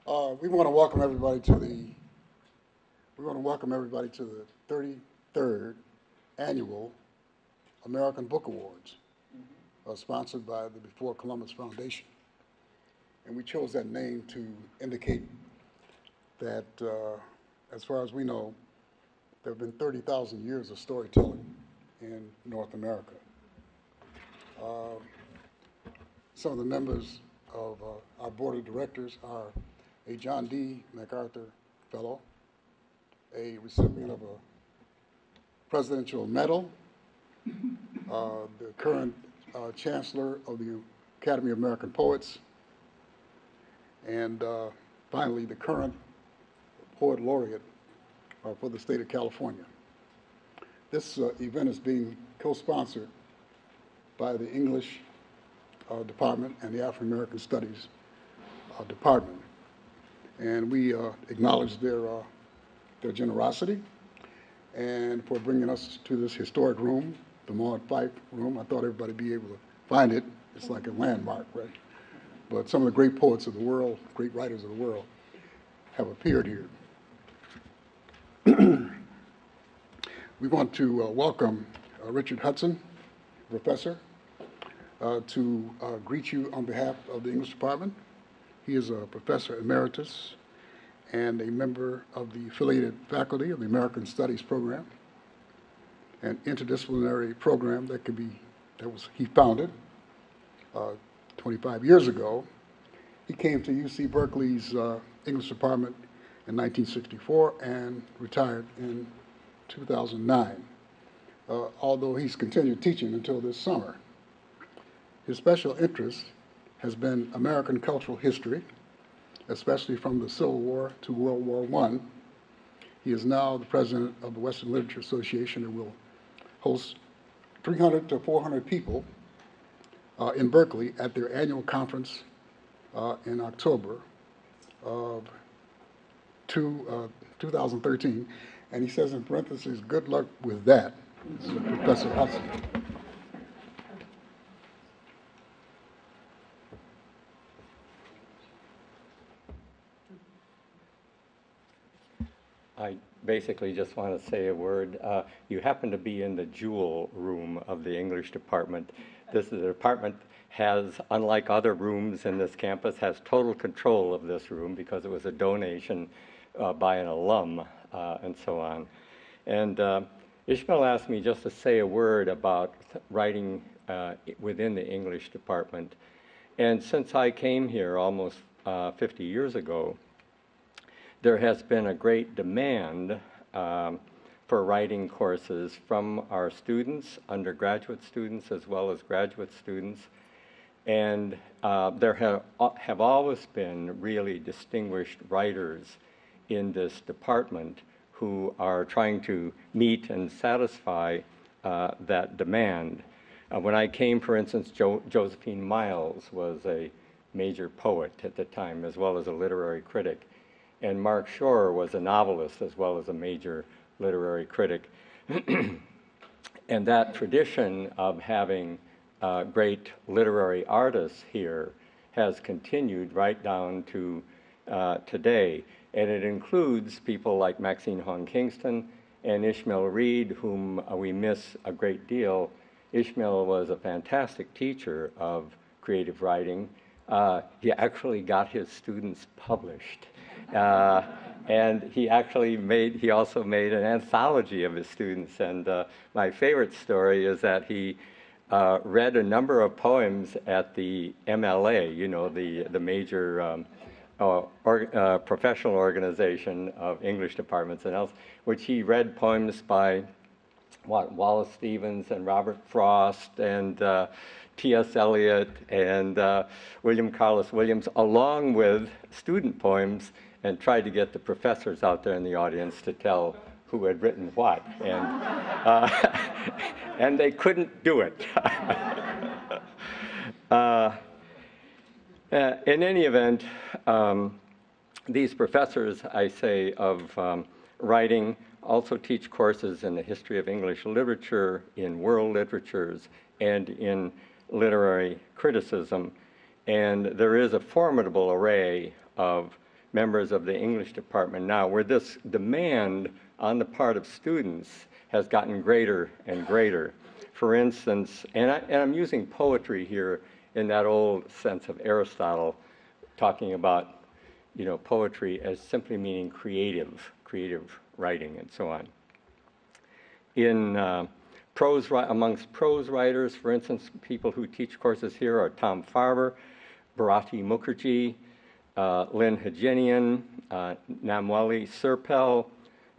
We want to welcome everybody to the 33rd annual American Book Awards, sponsored by the Before Columbus Foundation. And we chose that name to indicate that, as far as we know, there have been 30,000 years of storytelling in North America. Some of the members of our board of directors are a John D. MacArthur Fellow, a recipient of a Presidential Medal, the current Chancellor of the Academy of American Poets, and finally the current Poet Laureate for the state of California. This event is being co-sponsored by the English Department and the African American Studies Department. And we acknowledge their generosity and for bringing us to this historic room, the Maud Fife room. I thought everybody would be able to find it. It's like a landmark, right? But some of the great poets of the world, great writers of the world, have appeared here. We want to welcome Richard Hudson, professor, to greet you on behalf of the English Department. He is a professor emeritus and a member of the affiliated faculty of the American Studies program, an interdisciplinary program he founded 25 years ago. He came to UC Berkeley's English department in 1964 and retired in 2009, although he's continued teaching until this summer. His special interest has been American cultural history, especially from the Civil War to World War I. He is now the president of the Western Literature Association and will host 300 to 400 people in Berkeley at their annual conference in October of 2013. And he says in parentheses, good luck with that. This is Professor Hudson. I basically just want to say a word. You happen to be in the jewel room of the English department. The department has, unlike other rooms in this campus, has total control of this room because it was a donation by an alum and so on. And Ishmael asked me just to say a word about writing within the English department. And since I came here almost 50 years ago, there has been a great demand for writing courses from our students, undergraduate students, as well as graduate students. And there have always been really distinguished writers in this department who are trying to meet and satisfy that demand. When I came, for instance, Josephine Miles was a major poet at the time, as well as a literary critic. And Mark Shore was a novelist as well as a major literary critic. And that tradition of having great literary artists here has continued right down to today. And it includes people like Maxine Hong Kingston and Ishmael Reed, whom we miss a great deal. Ishmael was a fantastic teacher of creative writing. He actually got his students published. And he also made an anthology of his students. And my favorite story is that he read a number of poems at the MLA, you know, the major professional organization of English departments and else, which he read poems by Wallace Stevens and Robert Frost and T.S. Eliot and William Carlos Williams, along with student poems, and tried to get the professors out there in the audience to tell who had written what. And, and they couldn't do it. In any event, these professors, I say, of writing also teach courses in the history of English literature, in world literatures, and in literary criticism. And there is a formidable array of members of the English department now, where this demand on the part of students has gotten greater and greater. For instance, and I'm using poetry here in that old sense of Aristotle, talking about, you know, poetry as simply meaning creative writing and so on. In amongst prose writers, for instance, people who teach courses here are Tom Farber, Bharati Mukherjee, Lynn Hajinian, Namwali Serpel,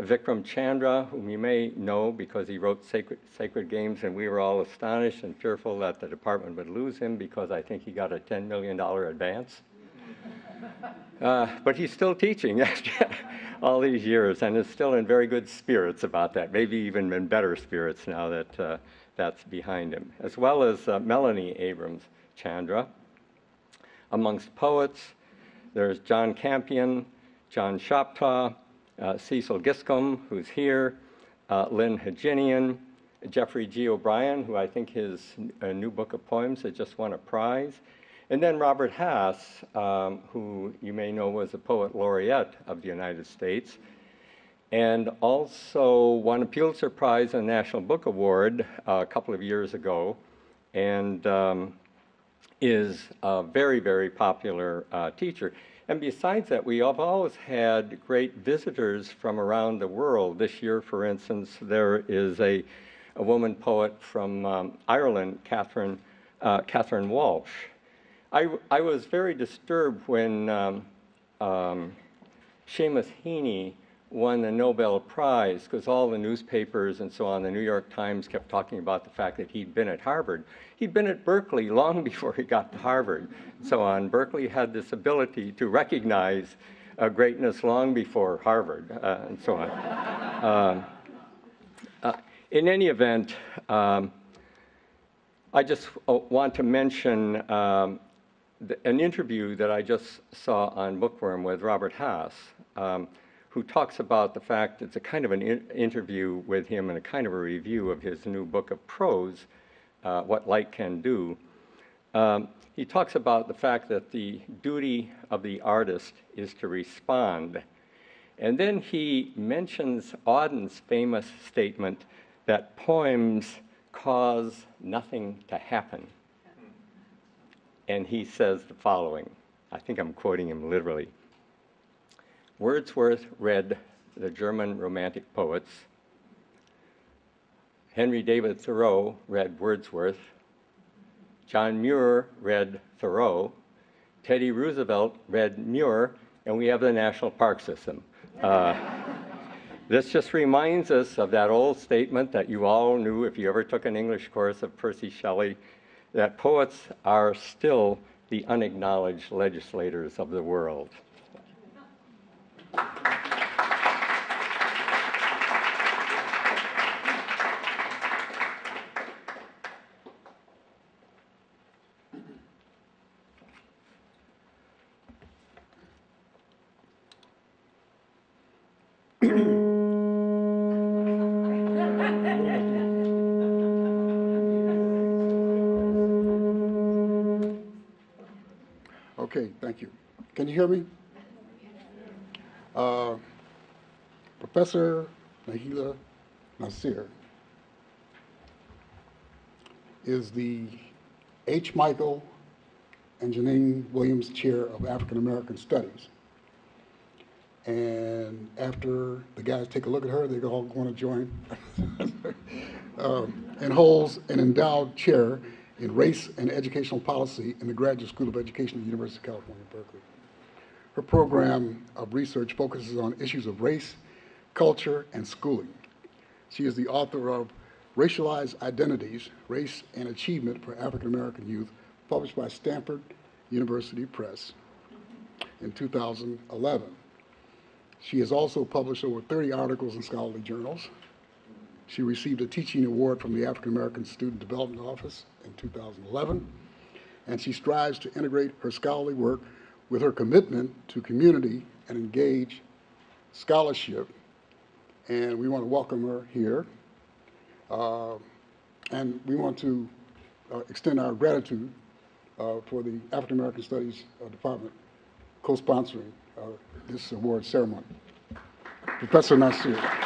Vikram Chandra, whom you may know because he wrote Sacred Games, and we were all astonished and fearful that the department would lose him because I think he got a $10 million advance. But he's still teaching all these years and is still in very good spirits about that, maybe even in better spirits now that that's behind him, as well as Melanie Abrams Chandra. Amongst poets, there's John Campion, John Choctaw, Cecil Giscombe, who's here, Lynn Hajinian, Jeffrey G. O'Brien, who I think his new book of poems had just won a prize, and then Robert Hass, who you may know was a poet laureate of the United States, and also won a Pulitzer Prize and National Book Award a couple of years ago, and is a very, very popular teacher. And besides that, we have always had great visitors from around the world. This year, for instance, there is a woman poet from Ireland, Catherine Walsh. I was very disturbed when Seamus Heaney won the Nobel Prize, because all the newspapers and so on, the New York Times kept talking about the fact that he'd been at Harvard. He'd been at Berkeley long before he got to Harvard, and so on. Berkeley had this ability to recognize greatness long before Harvard, and so on. In any event, I just want to mention an interview that I just saw on Bookworm with Robert Hass, who talks about the fact it's a kind of an interview with him and a kind of a review of his new book of prose, What Light Can Do. He talks about the fact that the duty of the artist is to respond. And then he mentions Auden's famous statement that poems cause nothing to happen. And he says the following, I think I'm quoting him literally. Wordsworth read the German Romantic poets. Henry David Thoreau read Wordsworth. John Muir read Thoreau. Teddy Roosevelt read Muir, and we have the National Park System. This just reminds us of that old statement that you all knew if you ever took an English course of Percy Shelley, that poets are still the unacknowledged legislators of the world. Okay, thank you. Can you hear me? Professor Nahila Nasir is the H. Michael and Janine Williams Chair of African American Studies. And after the guys take a look at her, they're all going to join, and holds an endowed chair in Race and Educational Policy in the Graduate School of Education at the University of California, Berkeley. Her program of research focuses on issues of race, culture, and schooling. She is the author of Racialized Identities, Race and Achievement for African American Youth, published by Stanford University Press in 2011. She has also published over 30 articles in scholarly journals. She received a teaching award from the African American Student Development Office in 2011, and she strives to integrate her scholarly work with her commitment to community and engage scholarship. And we want to welcome her here. And we want to extend our gratitude for the African American Studies Department co-sponsoring this award ceremony. Professor Nasir.